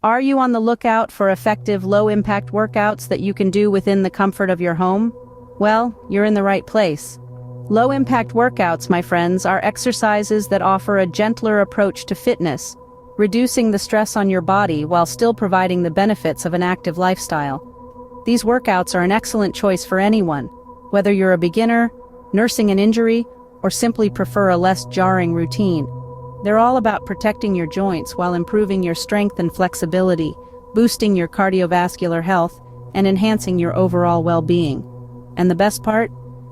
Are you on the lookout for effective low-impact workouts that you can do within the comfort of your home? Well, you're in the right place. Low-impact workouts, my friends, are exercises that offer a gentler approach to fitness, reducing the stress on your body while still providing the benefits of an active lifestyle. These workouts are an excellent choice for anyone, whether you're a beginner, nursing an injury, or simply prefer a less jarring routine. They're all about protecting your joints while improving your strength and flexibility, boosting your cardiovascular health, and enhancing your overall well-being. And the best part?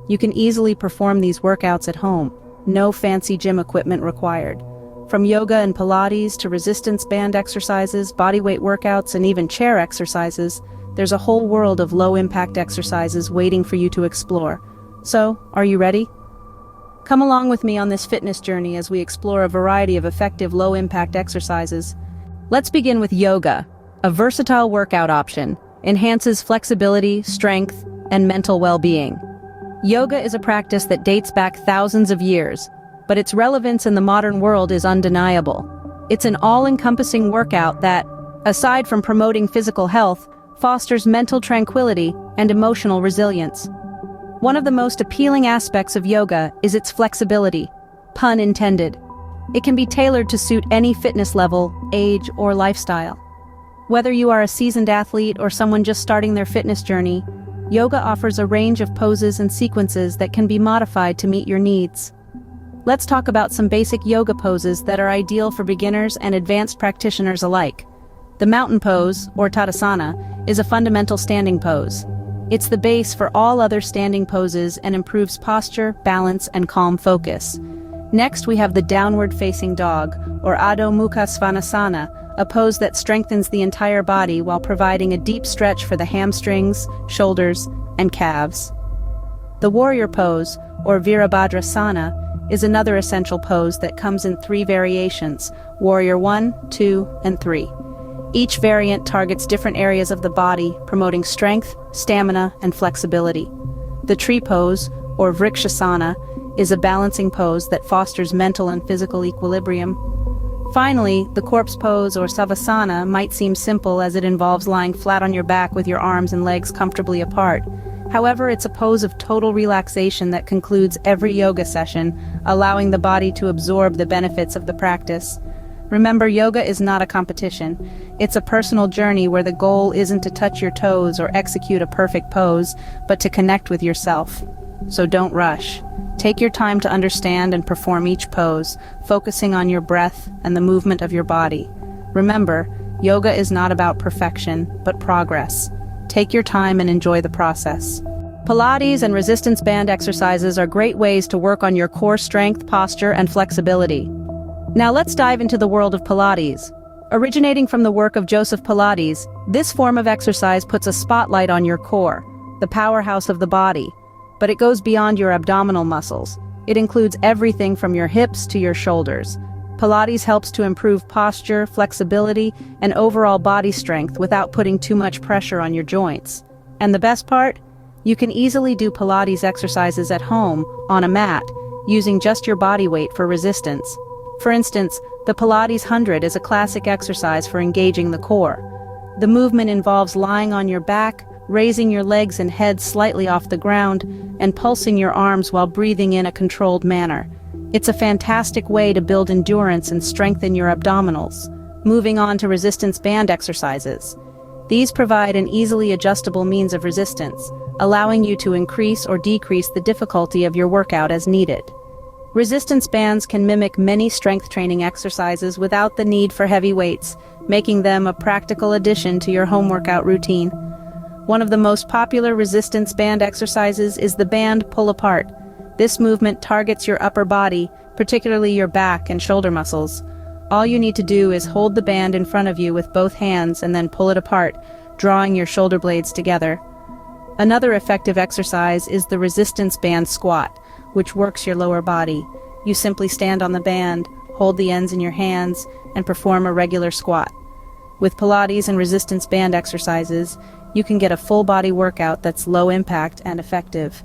You can easily perform these workouts at home. No fancy gym equipment required. From yoga and Pilates to resistance band exercises, bodyweight workouts, and even chair exercises, there's a whole world of low-impact exercises waiting for you to explore. So, are you ready? Come along with me on this fitness journey as we explore a variety of effective low-impact exercises. Let's begin with yoga, a versatile workout option, enhances flexibility, strength, and mental well-being. Yoga is a practice that dates back thousands of years, but its relevance in the modern world is undeniable. It's an all-encompassing workout that, aside from promoting physical health, fosters mental tranquility and emotional resilience. One of the most appealing aspects of yoga is its flexibility, pun intended. It can be tailored to suit any fitness level, age, or lifestyle. Whether you are a seasoned athlete or someone just starting their fitness journey, yoga offers a range of poses and sequences that can be modified to meet your needs. Let's talk about some basic yoga poses that are ideal for beginners and advanced practitioners alike. The mountain pose, or Tadasana, is a fundamental standing pose. It's the base for all other standing poses and improves posture, balance, and calm focus. Next, we have the downward-facing dog, or Adho Mukha Svanasana, a pose that strengthens the entire body while providing a deep stretch for the hamstrings, shoulders, and calves. The warrior pose, or Virabhadrasana, is another essential pose that comes in 3 variations: Warrior 1, 2, and 3. Each variant targets different areas of the body, promoting strength, stamina, and flexibility. The tree pose, or Vrikshasana, is a balancing pose that fosters mental and physical equilibrium. Finally, the corpse pose, or Savasana, might seem simple as it involves lying flat on your back with your arms and legs comfortably apart. However, it's a pose of total relaxation that concludes every yoga session, allowing the body to absorb the benefits of the practice. Remember, yoga is not a competition. It's a personal journey where the goal isn't to touch your toes or execute a perfect pose, but to connect with yourself. So don't rush. Take your time to understand and perform each pose, focusing on your breath and the movement of your body. Remember, yoga is not about perfection, but progress. Take your time and enjoy the process. Pilates and resistance band exercises are great ways to work on your core strength, posture, and flexibility. Now let's dive into the world of Pilates. Originating from the work of Joseph Pilates, this form of exercise puts a spotlight on your core, the powerhouse of the body. But it goes beyond your abdominal muscles. It includes everything from your hips to your shoulders. Pilates helps to improve posture, flexibility, and overall body strength without putting too much pressure on your joints. And the best part? You can easily do Pilates exercises at home, on a mat, using just your body weight for resistance. For instance, the Pilates 100 is a classic exercise for engaging the core. The movement involves lying on your back, raising your legs and head slightly off the ground, and pulsing your arms while breathing in a controlled manner. It's a fantastic way to build endurance and strengthen your abdominals. Moving on to resistance band exercises. These provide an easily adjustable means of resistance, allowing you to increase or decrease the difficulty of your workout as needed. Resistance bands can mimic many strength training exercises without the need for heavy weights, making them a practical addition to your home workout routine. One of the most popular resistance band exercises is the band pull-apart. This movement targets your upper body, particularly your back and shoulder muscles. All you need to do is hold the band in front of you with both hands and then pull it apart, drawing your shoulder blades together. Another effective exercise is the resistance band squat, which works your lower body. You simply stand on the band, hold the ends in your hands, and perform a regular squat. With Pilates and resistance band exercises, you can get a full-body workout that's low-impact and effective.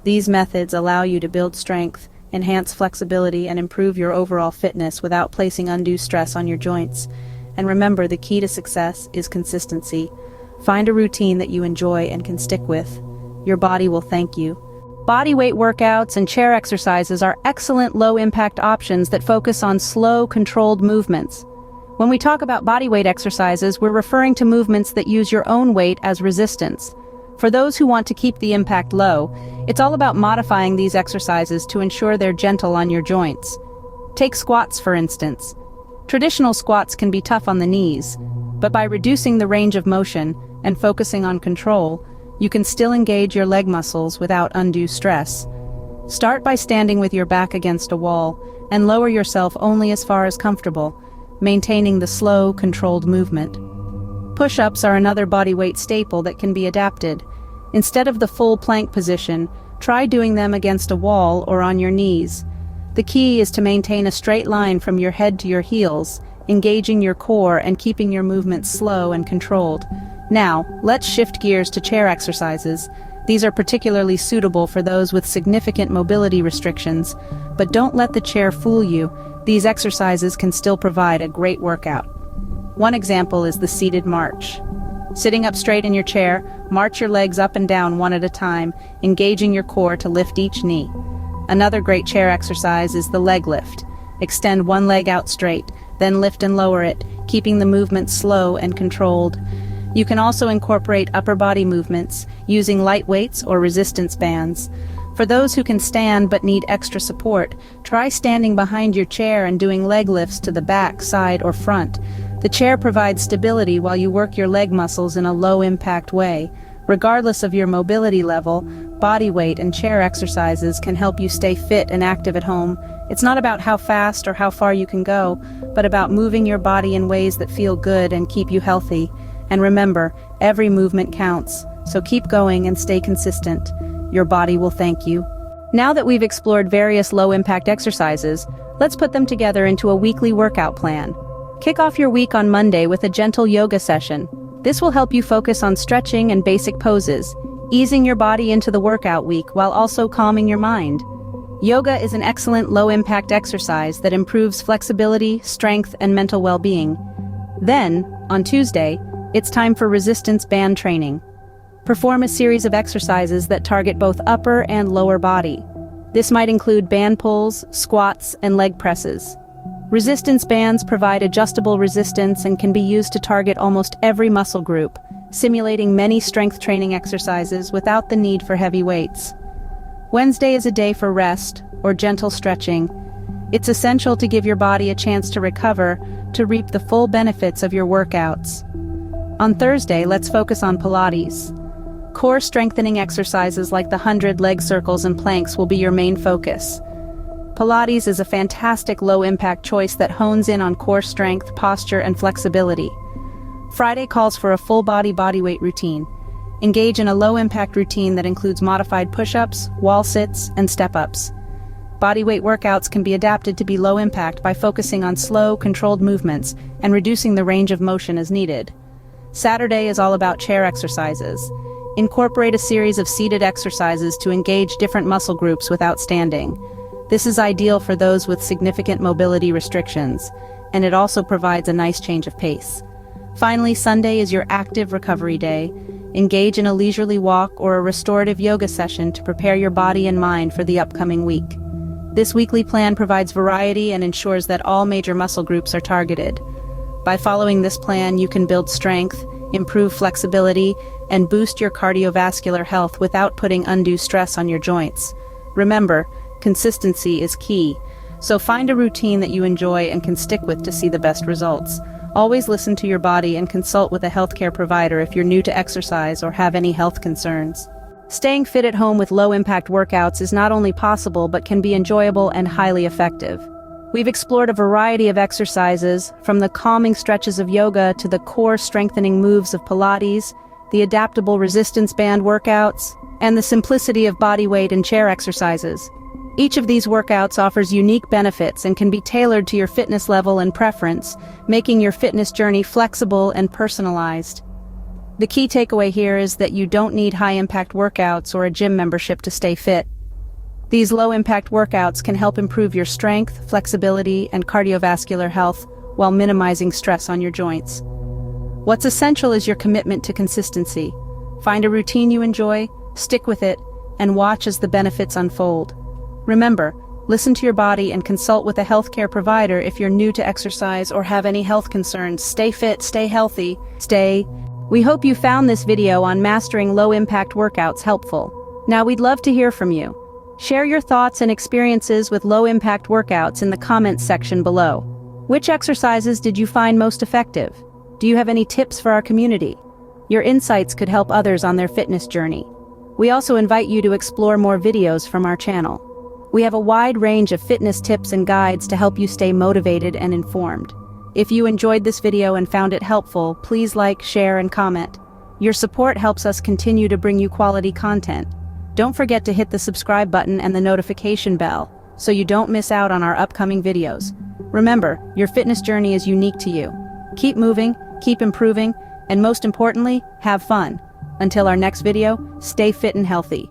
These methods allow you to build strength, enhance flexibility, and improve your overall fitness without placing undue stress on your joints. And remember, the key to success is consistency. Find a routine that you enjoy and can stick with. Your body will thank you. Body weight workouts and chair exercises are excellent low-impact options that focus on slow, controlled movements. When we talk about body weight exercises, we're referring to movements that use your own weight as resistance. For those who want to keep the impact low, it's all about modifying these exercises to ensure they're gentle on your joints. Take squats, for instance. Traditional squats can be tough on the knees, but by reducing the range of motion and focusing on control, you can still engage your leg muscles without undue stress. Start by standing with your back against a wall and lower yourself only as far as comfortable, maintaining the slow, controlled movement. Push-ups are another body weight staple that can be adapted. Instead of the full plank position, try doing them against a wall or on your knees. The key is to maintain a straight line from your head to your heels, engaging your core and keeping your movements slow and controlled. Now, let's shift gears to chair exercises. These are particularly suitable for those with significant mobility restrictions, but don't let the chair fool you. These exercises can still provide a great workout. One example is the seated march. Sitting up straight in your chair, march your legs up and down one at a time, engaging your core to lift each knee. Another great chair exercise is the leg lift. Extend one leg out straight, then lift and lower it, keeping the movement slow and controlled. You can also incorporate upper body movements, using light weights or resistance bands. For those who can stand but need extra support, try standing behind your chair and doing leg lifts to the back, side, or front. The chair provides stability while you work your leg muscles in a low-impact way. Regardless of your mobility level, body weight and chair exercises can help you stay fit and active at home. It's not about how fast or how far you can go, but about moving your body in ways that feel good and keep you healthy. And remember, every movement counts, so keep going and stay consistent. Your body will thank you. Now that we've explored various low-impact exercises, let's put them together into a weekly workout plan. Kick off your week on Monday with a gentle yoga session. This will help you focus on stretching and basic poses, easing your body into the workout week while also calming your mind. Yoga is an excellent low-impact exercise that improves flexibility, strength, and mental well-being. Then, on Tuesday, it's time for resistance band training. Perform a series of exercises that target both upper and lower body. This might include band pulls, squats, and leg presses. Resistance bands provide adjustable resistance and can be used to target almost every muscle group, simulating many strength training exercises without the need for heavy weights. Wednesday is a day for rest or gentle stretching. It's essential to give your body a chance to recover to reap the full benefits of your workouts. On Thursday, let's focus on Pilates. Core strengthening exercises like the 100 leg circles and planks will be your main focus. Pilates is a fantastic low-impact choice that hones in on core strength, posture, and flexibility. Friday calls for a full-body bodyweight routine. Engage in a low-impact routine that includes modified push-ups, wall sits, and step-ups. Bodyweight workouts can be adapted to be low-impact by focusing on slow, controlled movements and reducing the range of motion as needed. Saturday is all about chair exercises. Incorporate a series of seated exercises to engage different muscle groups without standing. This is ideal for those with significant mobility restrictions, and it also provides a nice change of pace. Finally, Sunday is your active recovery day. Engage in a leisurely walk or a restorative yoga session to prepare your body and mind for the upcoming week. This weekly plan provides variety and ensures that all major muscle groups are targeted. By following this plan, you can build strength, improve flexibility, and boost your cardiovascular health without putting undue stress on your joints. Remember, consistency is key, so find a routine that you enjoy and can stick with to see the best results. Always listen to your body and consult with a healthcare provider if you're new to exercise or have any health concerns. Staying fit at home with low-impact workouts is not only possible but can be enjoyable and highly effective. We've explored a variety of exercises, from the calming stretches of yoga to the core-strengthening moves of Pilates, the adaptable resistance band workouts, and the simplicity of bodyweight and chair exercises. Each of these workouts offers unique benefits and can be tailored to your fitness level and preference, making your fitness journey flexible and personalized. The key takeaway here is that you don't need high-impact workouts or a gym membership to stay fit. These low-impact workouts can help improve your strength, flexibility, and cardiovascular health while minimizing stress on your joints. What's essential is your commitment to consistency. Find a routine you enjoy, stick with it, and watch as the benefits unfold. Remember, listen to your body and consult with a healthcare provider if you're new to exercise or have any health concerns. Stay fit, stay healthy, We hope you found this video on mastering low-impact workouts helpful. Now we'd love to hear from you. Share your thoughts and experiences with low-impact workouts in the comments section below. Which exercises did you find most effective? Do you have any tips for our community? Your insights could help others on their fitness journey. We also invite you to explore more videos from our channel. We have a wide range of fitness tips and guides to help you stay motivated and informed. If you enjoyed this video and found it helpful, please like, share, and comment. Your support helps us continue to bring you quality content. Don't forget to hit the subscribe button and the notification bell, so you don't miss out on our upcoming videos. Remember, your fitness journey is unique to you. Keep moving, keep improving, and most importantly, have fun. Until our next video, stay fit and healthy.